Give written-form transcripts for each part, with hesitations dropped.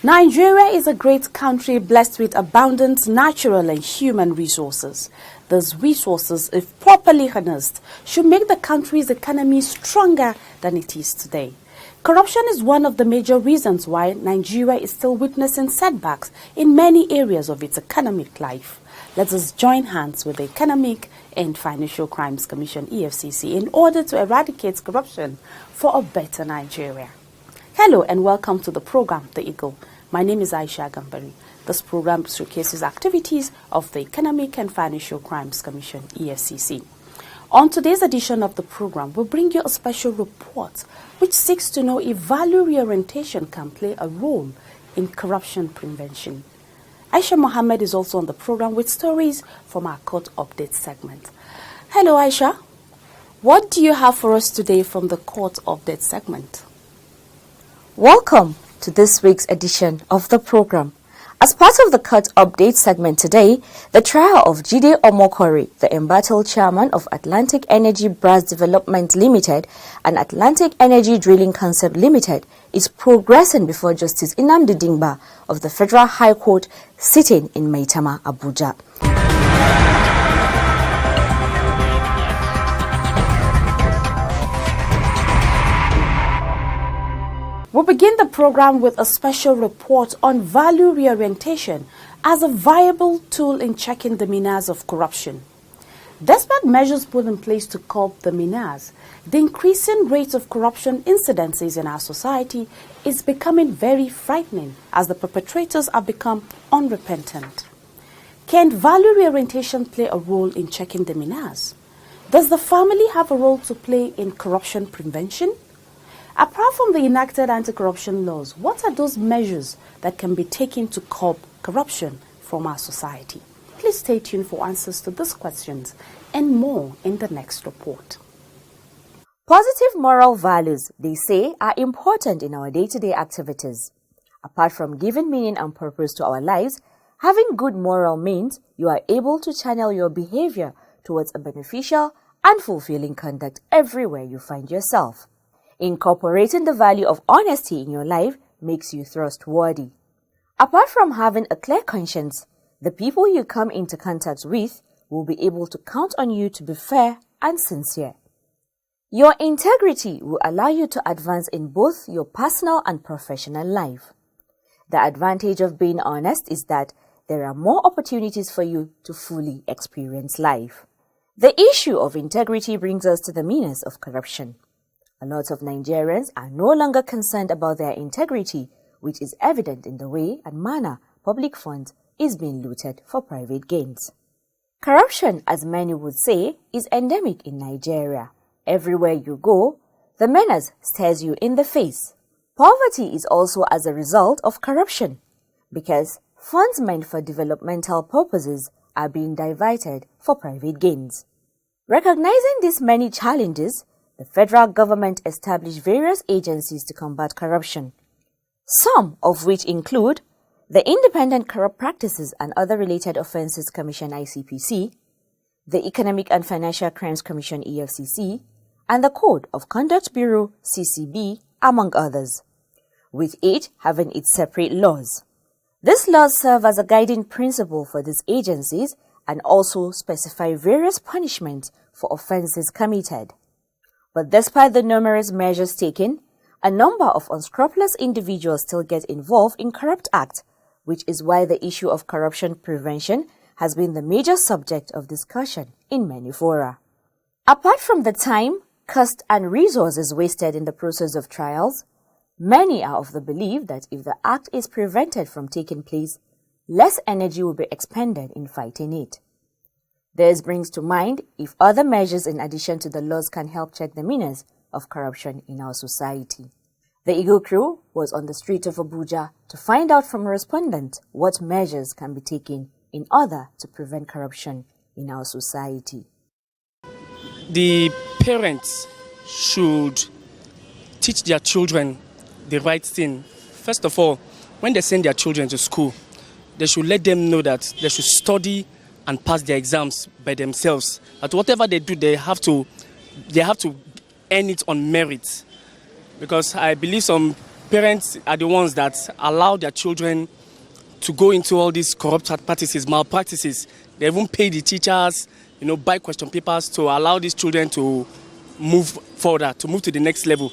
Nigeria is a great country blessed with abundant natural and human resources. Those resources, if properly harnessed, should make the country's economy stronger than it is today. Corruption is one of the major reasons why Nigeria is still witnessing setbacks in many areas of its economic life. Let us join hands with the Economic and Financial Crimes Commission (EFCC) in order to eradicate corruption for a better Nigeria. Hello and welcome to the program, The Eagle. My name is Aisha Gambari. This program showcases activities of the Economic and Financial Crimes Commission (EFCC). On today's edition of the program, we'll bring you a special report which seeks to know if value reorientation can play a role in corruption prevention. Aisha Mohammed is also on the program with stories from our court update segment. Hello Aisha, what do you have for us today from the court update segment? Welcome to this week's edition of the program. As part of the court update segment today, the trial of Jide Omokori, the embattled chairman of Atlantic Energy Brass Development Limited and Atlantic Energy Drilling Concept Limited, is progressing before Justice Nnamdi Dingba of the Federal High Court sitting in Maitama, Abuja. We'll begin the program with a special report on value reorientation as a viable tool in checking the menace of corruption. Despite measures put in place to curb the menace, the increasing rate of corruption incidences in our society is becoming very frightening as the perpetrators have become unrepentant. Can value reorientation play a role in checking the menace? Does the family have a role to play in corruption prevention? Apart from the enacted anti-corruption laws, what are those measures that can be taken to curb corruption from our society? Please stay tuned for answers to these questions and more in the next report. Positive moral values, they say, are important in our day-to-day activities. Apart from giving meaning and purpose to our lives, having good moral means you are able to channel your behavior towards a beneficial and fulfilling conduct everywhere you find yourself. Incorporating the value of honesty in your life makes you trustworthy. Apart from having a clear conscience, the people you come into contact with will be able to count on you to be fair and sincere. Your integrity will allow you to advance in both your personal and professional life. The advantage of being honest is that there are more opportunities for you to fully experience life. The issue of integrity brings us to the menace of corruption. A lot of Nigerians are no longer concerned about their integrity, which is evident in the way and manner public funds is being looted for private gains. Corruption, as many would say, is endemic in Nigeria. Everywhere you go, the menace stares you in the face. Poverty is also as a result of corruption, because funds meant for developmental purposes are being diverted for private gains. Recognizing these many challenges, the federal government established various agencies to combat corruption, some of which include the Independent Corrupt Practices and Other Related Offences Commission (ICPC), the Economic and Financial Crimes Commission (EFCC), and the Code of Conduct Bureau (CCB), among others, with each having its separate laws. These laws serve as a guiding principle for these agencies and also specify various punishments for offences committed. But despite the numerous measures taken, a number of unscrupulous individuals still get involved in corrupt acts, which is why the issue of corruption prevention has been the major subject of discussion in many fora. Apart from the time, cost and resources wasted in the process of trials, many are of the belief that if the act is prevented from taking place, less energy will be expended in fighting it. This brings to mind if other measures in addition to the laws can help check the menace of corruption in our society. The Eagle crew was on the street of Abuja to find out from respondents what measures can be taken in order to prevent corruption in our society. The parents should teach their children the right thing. First of all, when they send their children to school, they should let them know that they should study and pass their exams by themselves. That whatever they do, they have to earn it on merit. Because I believe some parents are the ones that allow their children to go into all these corrupt practices, malpractices. They even pay the teachers, buy question papers to allow these children to move further, to move to the next level.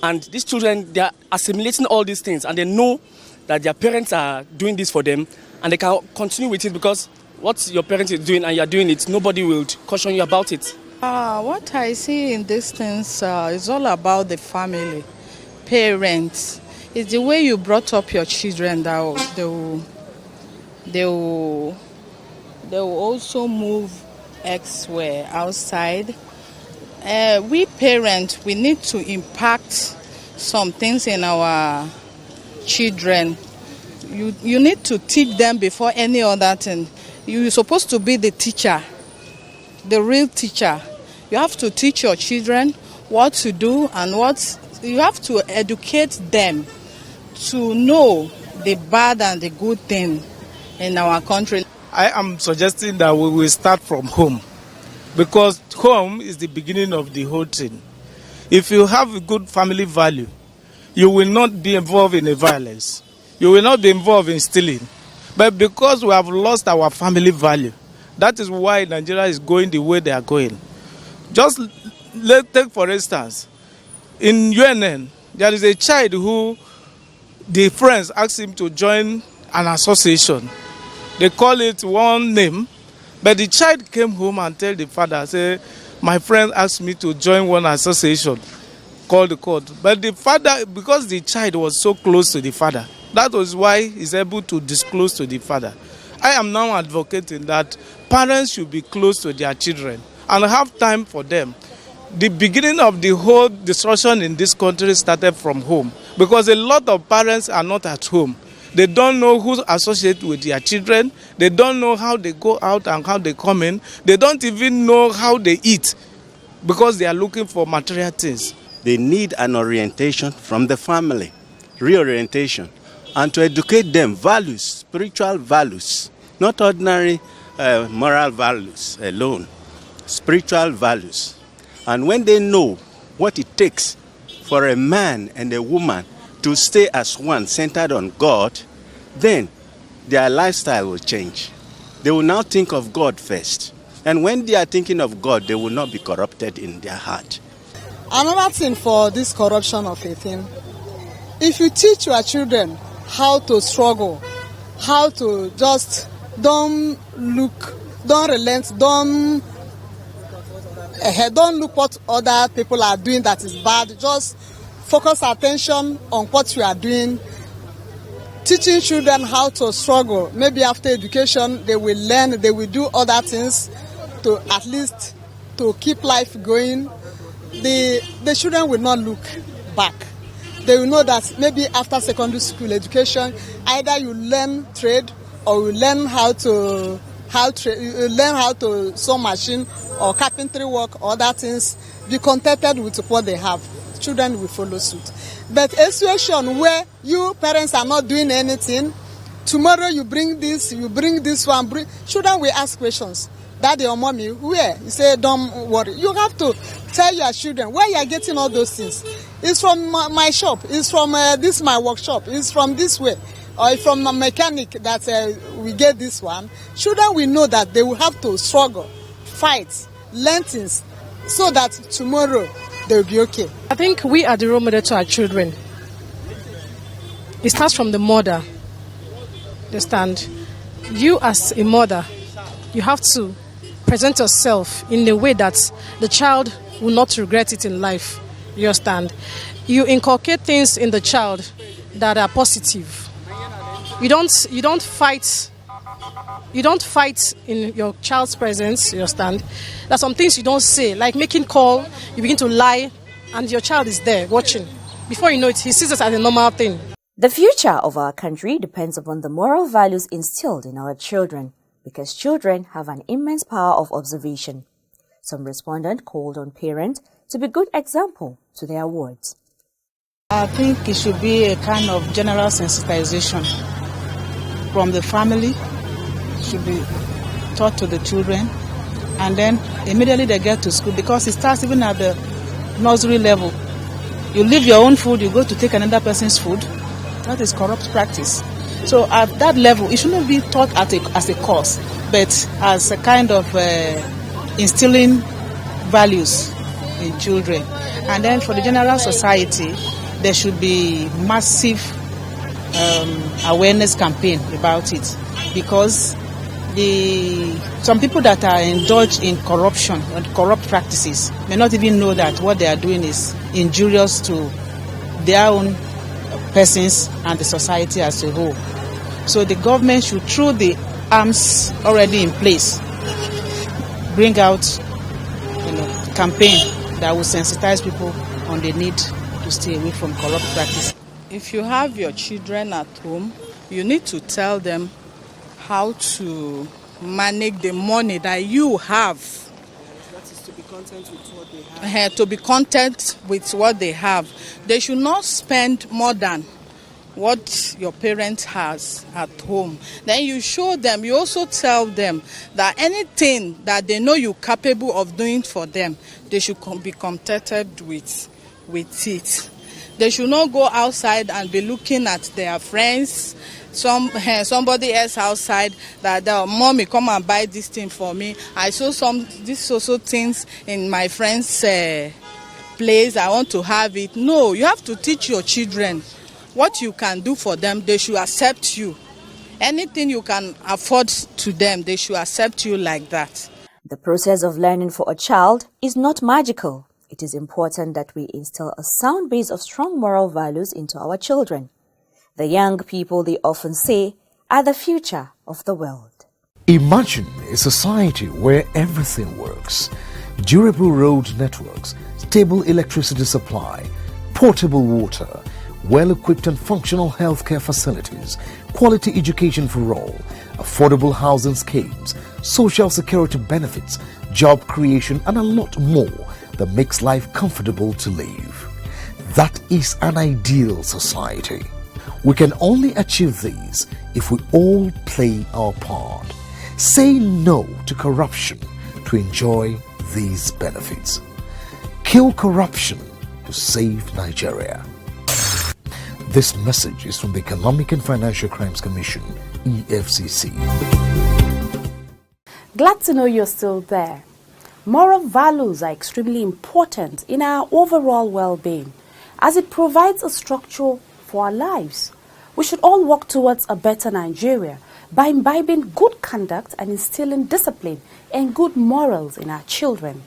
And these children, they are assimilating all these things, and they know that their parents are doing this for them, and they can continue with it because what your parents is doing and you're doing it, nobody will caution you about it. What I see in these things is all about the family, parents. It's the way you brought up your children that they will also move elsewhere, outside. We parents, we need to impact some things in our children. You need to teach them before any other thing. You're supposed to be the teacher, the real teacher. You have to teach your children what to do and you have to educate them to know the bad and the good thing in our country. I am suggesting that we will start from home, because home is the beginning of the whole thing. If you have a good family value, you will not be involved in a violence. You will not be involved in stealing. But because we have lost our family value, that is why Nigeria is going the way they are going. Just take for instance, in UNN, there is a child who the friends asked him to join an association. They call it one name, but the child came home and told the father, say, my friend asked me to join one association, called the court. But the father, because the child was so close to the father, that was why he's able to disclose to the father. I am now advocating that parents should be close to their children and have time for them. The beginning of the whole destruction in this country started from home, because a lot of parents are not at home. They don't know who associate with their children. They don't know how they go out and how they come in. They don't even know how they eat, because they are looking for material things. They need an orientation from the family, reorientation, and to educate them values, spiritual values, not ordinary moral values alone, spiritual values. And when they know what it takes for a man and a woman to stay as one, centered on God, then their lifestyle will change. They will now think of God first. And when they are thinking of God, they will not be corrupted in their heart. Another thing for this corruption of a thing, if you teach your children how to struggle, how to just don't relent, don't look what other people are doing that is bad, just focus attention on what you are doing. Teaching children how to struggle, maybe after education they will learn, they will do other things to at least to keep life going. The children will not look back. They will know that maybe after secondary school education, either you learn trade or you learn how to sew machine or carpentry work or other things. Be contented with what they have. Children will follow suit. But a situation where you parents are not doing anything, tomorrow you bring this one, children will ask questions. Daddy or mommy, where? You say, don't worry. You have to tell your children where you are getting all those things. It's from my shop. It's from this my workshop. It's from this way. Or from a mechanic that we get this one. Children will know that they will have to struggle, fight, learn things, so that tomorrow they will be okay. I think we are the role model to our children. It starts from the mother. Understand? You as a mother, you have to present yourself in a way that the child will not regret it in life. You understand? You inculcate things in the child that are positive. You don't fight in your child's presence. You understand? There's some things you don't say, like making call. You begin to lie, and your child is there watching. Before you know it, he sees it as a normal thing. The future of our country depends upon the moral values instilled in our children, because children have an immense power of observation. Some respondents called on parents to be good example to their wards. I think it should be a kind of general sensitization from the family. It should be taught to the children, and then immediately they get to school, because it starts even at the nursery level. You leave your own food, you go to take another person's food. That is corrupt practice. So at that level, it should not be taught as a course, but as a kind of instilling values in children. And then for the general society, there should be massive awareness campaign about it, because some people that are indulged in corruption and corrupt practices may not even know that what they are doing is injurious to their own persons and the society as a whole. So the government should, through the arms already in place, bring out campaign that will sensitize people on the need to stay away from corrupt practice. If you have your children at home, you need to tell them how to manage the money that you have. That is to be content with what they have. To be content with what they have. They should not spend more than what your parent has at home. Then you show them, you also tell them that anything that they know you're capable of doing for them, they should be contented with it. They should not go outside and be looking at their friends, somebody else outside, that mommy, come and buy this thing for me. I saw these also things in my friend's place, I want to have it. No, you have to teach your children what you can do for them. They should accept you. Anything you can afford to them, they should accept you like that. The process of learning for a child is not magical. It is important that we instill a sound base of strong moral values into our children. The young people, they often say, are the future of the world. Imagine a society where everything works. Durable road networks, stable electricity supply, portable water, well-equipped and functional healthcare facilities, quality education for all, affordable housing schemes, social security benefits, job creation, and a lot more that makes life comfortable to live. That is an ideal society. We can only achieve these if we all play our part. Say no to corruption to enjoy these benefits. Kill corruption to save Nigeria. This message is from the Economic and Financial Crimes Commission, EFCC. Glad to know you're still there. Moral values are extremely important in our overall well-being, as it provides a structure for our lives. We should all work towards a better Nigeria by imbibing good conduct and instilling discipline and good morals in our children.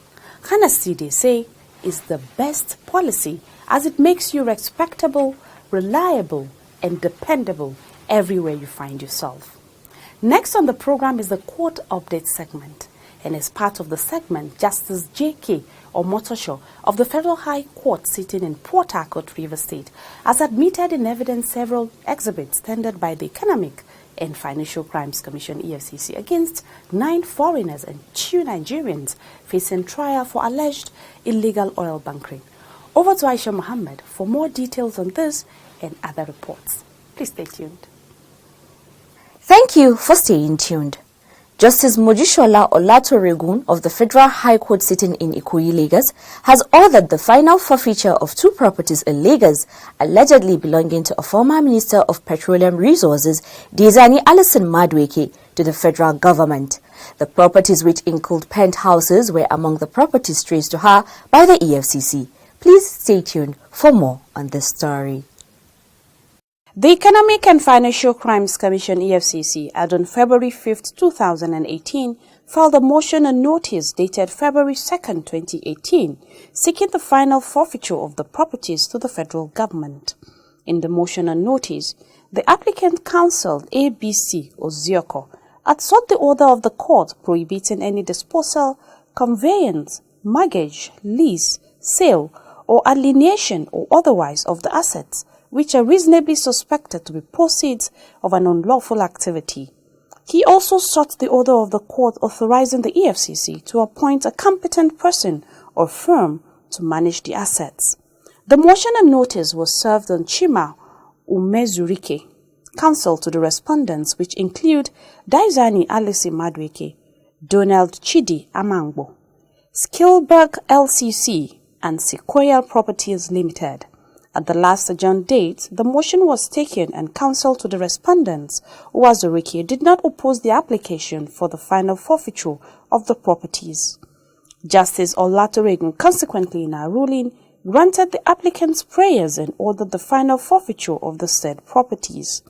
Honesty, they say, is the best policy, as it makes you respectable, reliable, and dependable everywhere you find yourself. Next on the program is the Court Update segment. And as part of the segment, Justice J.K. Omotosho of the Federal High Court sitting in Port Harcourt, Rivers State, has admitted in evidence several exhibits tendered by the Economic and Financial Crimes Commission, EFCC, against 9 foreigners and 2 Nigerians facing trial for alleged illegal oil bunkering. Over to Aisha Mohammed for more details on this and other reports. Please stay tuned. Thank you for staying tuned. Justice Mojisola Olatoregun of the Federal High Court sitting in Ikoyi, Lagos, has ordered the final forfeiture of 2 properties in Lagos allegedly belonging to a former Minister of Petroleum Resources, Diezani Alison Madueke, to the federal government. The properties, which include penthouses, were among the properties traced to her by the EFCC. Please stay tuned for more on this story. The Economic and Financial Crimes Commission, EFCC, had on February 5, 2018, filed a motion and notice dated February 2, 2018, seeking the final forfeiture of the properties to the federal government. In the motion and notice, the applicant counsel, ABC Ozioko, had sought the order of the court prohibiting any disposal, conveyance, mortgage, lease, sale, or alienation or otherwise of the assets which are reasonably suspected to be proceeds of an unlawful activity. He also sought the order of the court authorizing the EFCC to appoint a competent person or firm to manage the assets. The motion and notice was served on Chima Umezurike, counsel to the respondents, which include Diezani Alison Madueke, Donald Chidi Amangbo, Skillberg LCC, and Sequoia Properties Limited. At the last adjourned date, the motion was taken and counsel to the respondents, Uwazurike, did not oppose the application for the final forfeiture of the properties. Justice Olatoregun consequently in her ruling granted the applicants' prayers and ordered the final forfeiture of the said properties.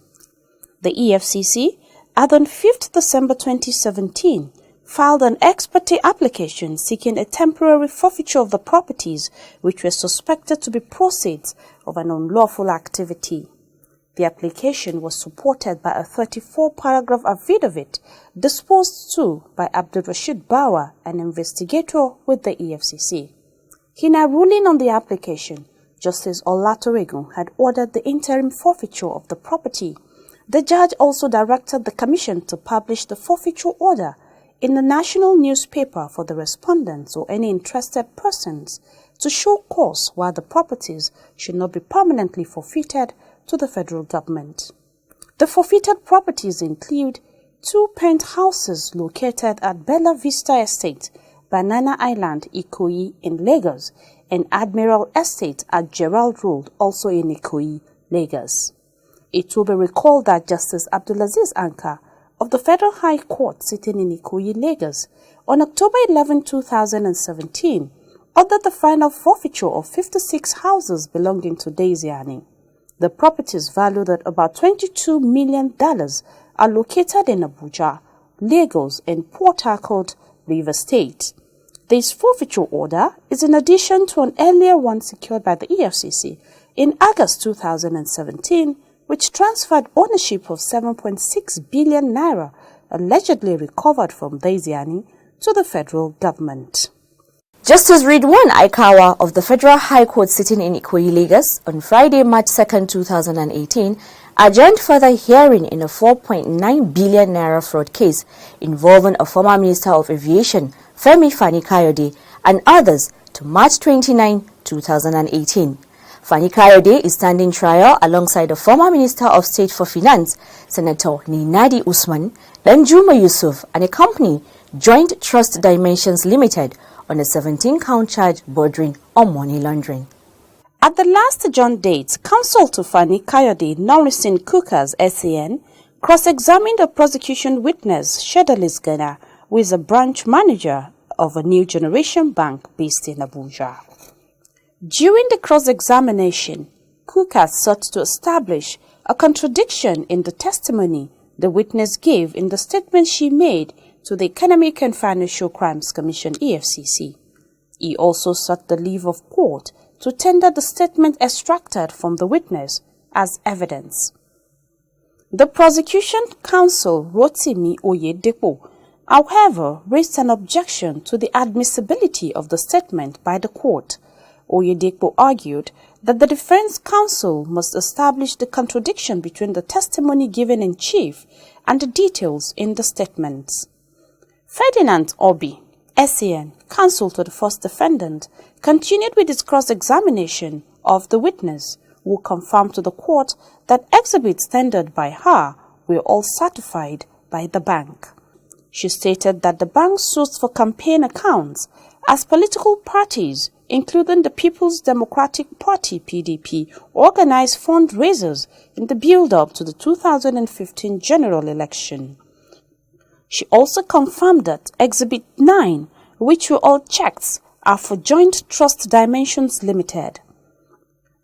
The EFCC, on 5th December 2017, filed an ex parte application seeking a temporary forfeiture of the properties which were suspected to be proceeds of an unlawful activity. The application was supported by a 34-paragraph affidavit disposed to by Abdul Rashid Bawa, an investigator with the EFCC. In a ruling on the application, Justice Olatoregun had ordered the interim forfeiture of the property. The judge also directed the Commission to publish the forfeiture order in the national newspaper for the respondents or any interested persons to show cause why the properties should not be permanently forfeited to the federal government. The forfeited properties include 2 penthouses located at Bella Vista Estate, Banana Island, Ikoyi in Lagos, and Admiral Estate at Gerald Road, also in Ikoyi, Lagos. It will be recalled that Justice Abdulaziz Anka of the Federal High Court sitting in Ikoyi, Lagos, on October 11, 2017, ordered the final forfeiture of 56 houses belonging to Diezani. The properties valued at about $22 million are located in Abuja, Lagos, and Port Harcourt, Rivers State. This forfeiture order is in addition to an earlier one secured by the EFCC in August 2017, which transferred ownership of 7.6 billion naira allegedly recovered from Diezani to the federal government. Justice Ridwan Aikawa of the Federal High Court sitting in Ikoyi, Lagos, on Friday, March 2, 2018, adjourned further hearing in a 4.9 billion naira fraud case involving a former Minister of Aviation, Femi Fani-Kayode, and others to March 29, 2018. Fani-Kayode is standing trial alongside the former Minister of State for Finance, Senator Ninadi Usman, Danjuma Yusuf, and a company, Joint Trust Dimensions Limited, on a 17-count charge bordering on money laundering. At the last adjourned date, counsel to Fani-Kayode, Norrisin Cookers, SAN, cross-examined a prosecution witness, Shedalis Ghana, who is a branch manager of a new generation bank based in Abuja. During the cross-examination, Cookers sought to establish a contradiction in the testimony the witness gave in the statement she made to the Economic and Financial Crimes Commission EFCC. He also sought the leave of court to tender the statement extracted from the witness as evidence. The prosecution counsel Rotimi Oyedepo, however, raised an objection to the admissibility of the statement by the court. Oyedepo argued that the defense counsel must establish the contradiction between the testimony given in chief and the details in the statements. Ferdinand Obi, SAN, counsel to the first defendant, continued with his cross-examination of the witness, who confirmed to the court that exhibits tendered by her were all certified by the bank. She stated that the bank sues for campaign accounts as political parties, including the People's Democratic Party (PDP), organized fundraisers in the build-up to the 2015 general election. She also confirmed that Exhibit 9, which were all checks, are for Joint Trust Dimensions Limited.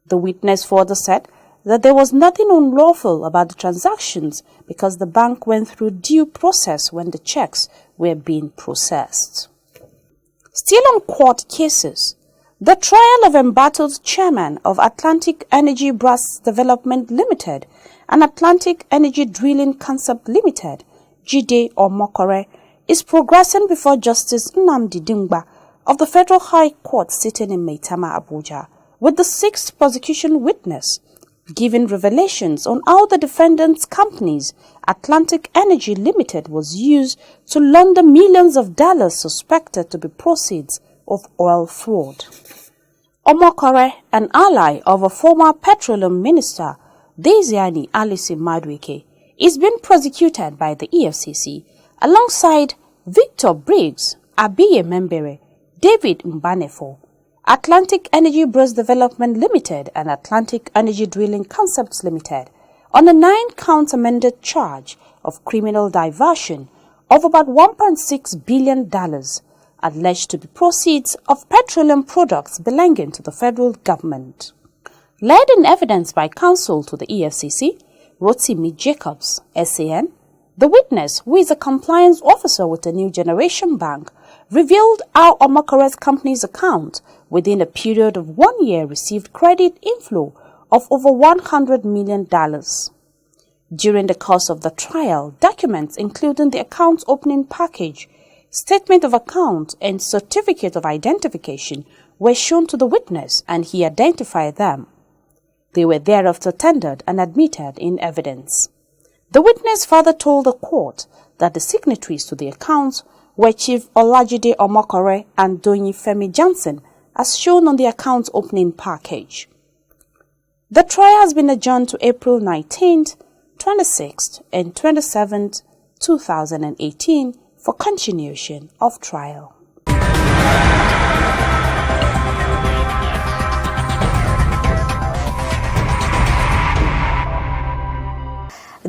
The witness further said that there was nothing unlawful about the transactions because the bank went through due process when the checks were being processed. Still on court cases, the trial of embattled chairman of Atlantic Energy Brass Development Limited and Atlantic Energy Drilling Concept Limited, Jide Omokore, is progressing before Justice Nnamdi Dingba of the Federal High Court sitting in Maitama, Abuja, with the 6th prosecution witness, giving revelations on how the defendant's company's Atlantic Energy Limited was used to launder millions of dollars suspected to be proceeds of oil fraud. Omokore, an ally of a former petroleum minister, Diezani Alison Madueke, is being prosecuted by the EFCC alongside Victor Briggs, Abiye Membere, David Mbanefo, Atlantic Energy Bros Development Limited and Atlantic Energy Drilling Concepts Limited on a 9-count amended charge of criminal diversion of about $1.6 billion alleged to be proceeds of petroleum products belonging to the federal government. Led in evidence by counsel to the EFCC, Rotimi Jacobs, SAN, the witness, who is a compliance officer with the New Generation Bank, revealed how Omokore's company's account within a period of 1 year received credit inflow of over $100 million. During the course of the trial, documents including the account opening package, statement of account and certificate of identification were shown to the witness and he identified them. They were thereafter tendered and admitted in evidence. The witness further told the court that the signatories to the accounts were Chief Olajide Omokore and Doyin Femi Johnson, as shown on the account opening package. The trial has been adjourned to April 19th, 26th and 27th, 2018 for continuation of trial.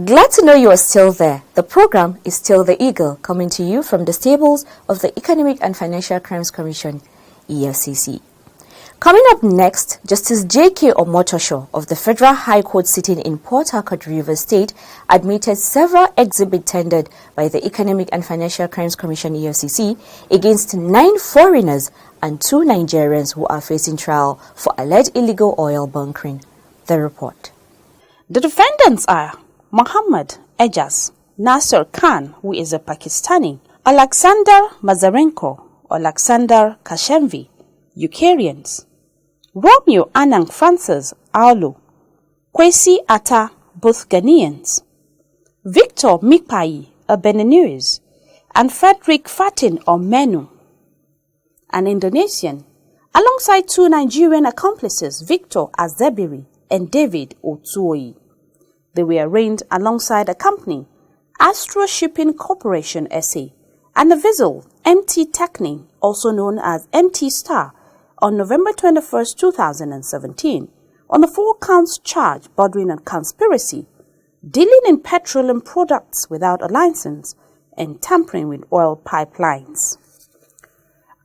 Glad to know you are still there. The program is still The Eagle, coming to you from the stables of the Economic and Financial Crimes Commission, EFCC. Coming up next, Justice J.K. Omotosho of the Federal High Court sitting in Port Harcourt, Rivers State, admitted several exhibits tendered by the Economic and Financial Crimes Commission, EFCC, against 9 foreigners and 2 Nigerians who are facing trial for alleged illegal oil bunkering. The report. The defendants are Muhammad Ejaz, Nasser Khan, who is a Pakistani, Alexander Mazarenko, Alexander Kashemvi, Ukrainians, Romeo Anang Francis Aulu, Kwesi Atta, both Ghanaians, Victor Mikpai, a Beninese, and Frederick Fatin Omenu, an Indonesian, alongside 2 Nigerian accomplices, Victor Azebiri and David Otuoyi. They were arraigned alongside a company, Astro Shipping Corporation SA, and a vessel, MT Techni, also known as MT Star, on November 21, 2017, on a 4-count charge bordering on conspiracy, dealing in petroleum products without a license, and tampering with oil pipelines.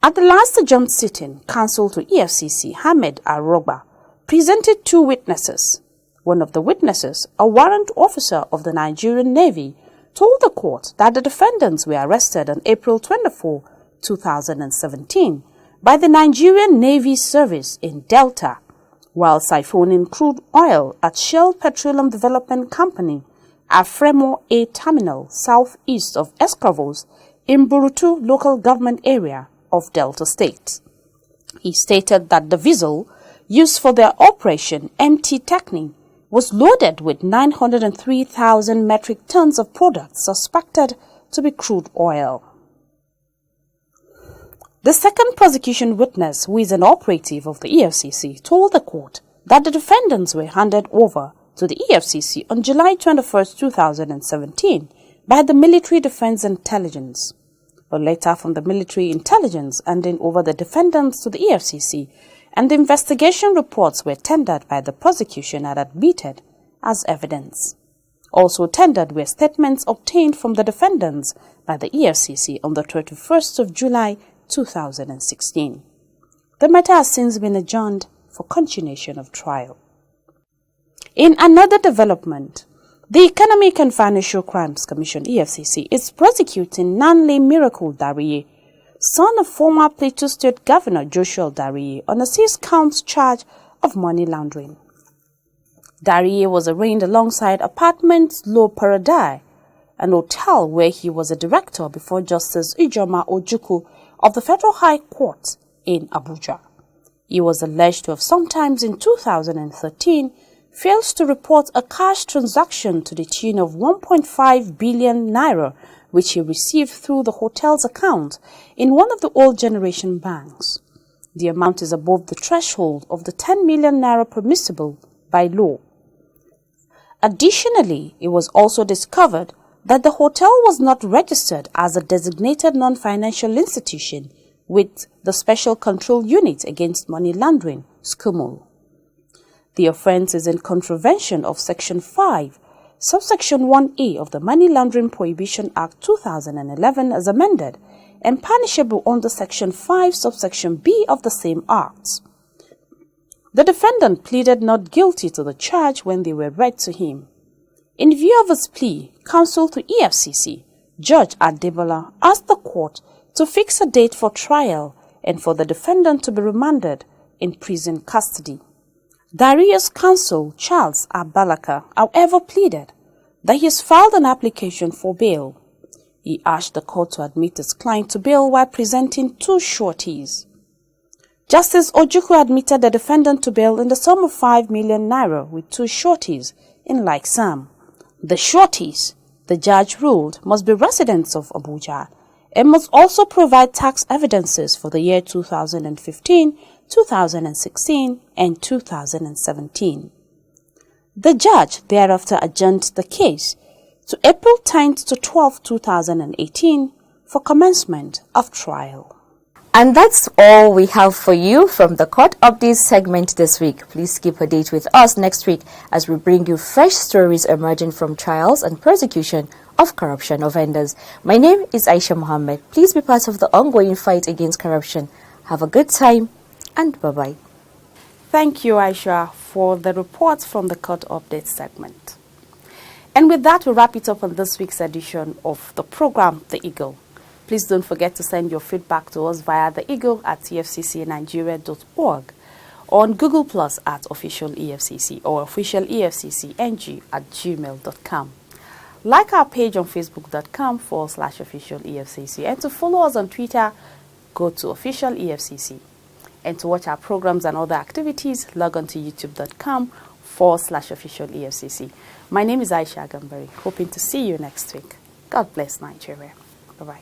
At the last adjourned sitting, counsel to EFCC, Hamed Arogba, presented 2 witnesses. One of the witnesses, a warrant officer of the Nigerian Navy, told the court that the defendants were arrested on April 24, 2017 by the Nigerian Navy Service in Delta while siphoning crude oil at Shell Petroleum Development Company, Afremo A Terminal southeast of Escravos in Burutu local government area of Delta State. He stated that the vessel used for their operation, MT Techni, was loaded with 903,000 metric tons of products suspected to be crude oil. The second prosecution witness, who is an operative of the EFCC, told the court that the defendants were handed over to the EFCC on July 21, 2017 by the Military Defense Intelligence. A letter from the military intelligence handing over the defendants to the EFCC and the investigation reports were tendered by the prosecution and admitted as evidence. Also tendered were statements obtained from the defendants by the EFCC on the 31st of July 2016. The matter has since been adjourned for continuation of trial. In another development, the Economic and Financial Crimes Commission EFCC is prosecuting Nanle Miracle Dariye, son of former Plateau State Governor Joshua Dariye, on a 6-count charge of money laundering. Dariye was arraigned alongside Apartments Low Paradise, an hotel where he was a director before Justice Ijoma Ojukwu of the Federal High Court in Abuja. He was alleged to have sometimes in 2013 fails to report a cash transaction to the tune of 1.5 billion naira, which he received through the hotel's account in one of the old generation banks. The amount is above the threshold of the 10 million naira permissible by law. Additionally, it was also discovered that the hotel was not registered as a designated non-financial institution with the Special Control Unit Against Money Laundering, SCUML. The offence is in contravention of Section 5, Subsection 1A of the Money Laundering Prohibition Act 2011 as amended, and punishable under Section 5, Subsection B of the same Act. The defendant pleaded not guilty to the charge when they were read to him. In view of his plea, counsel to EFCC, Judge Adebola asked the court to fix a date for trial and for the defendant to be remanded in prison custody. Darius' counsel, Charles Abalaka, however pleaded that he has filed an application for bail. He asked the court to admit his client to bail while presenting two sureties. Justice Ojukwu admitted the defendant to bail in the sum of 5 million naira with two sureties in like sum. The sureties, the judge ruled, must be residents of Abuja and must also provide tax evidences for the year 2015, 2016, and 2017. The judge thereafter adjourned the case to April 10th to 12th, 2018 for commencement of trial. And that's all we have for you from the Court Updates segment this week. Please keep a date with us next week as we bring you fresh stories emerging from trials and prosecution of corruption offenders. My name is Aisha Mohammed. Please be part of the ongoing fight against corruption. Have a good time and bye-bye. Thank you, Aisha, for the reports from the Court Updates segment. And with that, we wrap it up on this week's edition of the program, The Eagle. Please don't forget to send your feedback to us via The Eagle at efccnigeria.org, or on Google Plus at Official EFCC or Official EFCCNG at gmail.com. Like our page on facebook.com/Official EFCC, and to follow us on Twitter, go to Official EFCC. And to watch our programs and other activities, log on to youtube.com/Official EFCC. My name is Aisha Gambari, hoping to see you next week. God bless Nigeria. Bye-bye.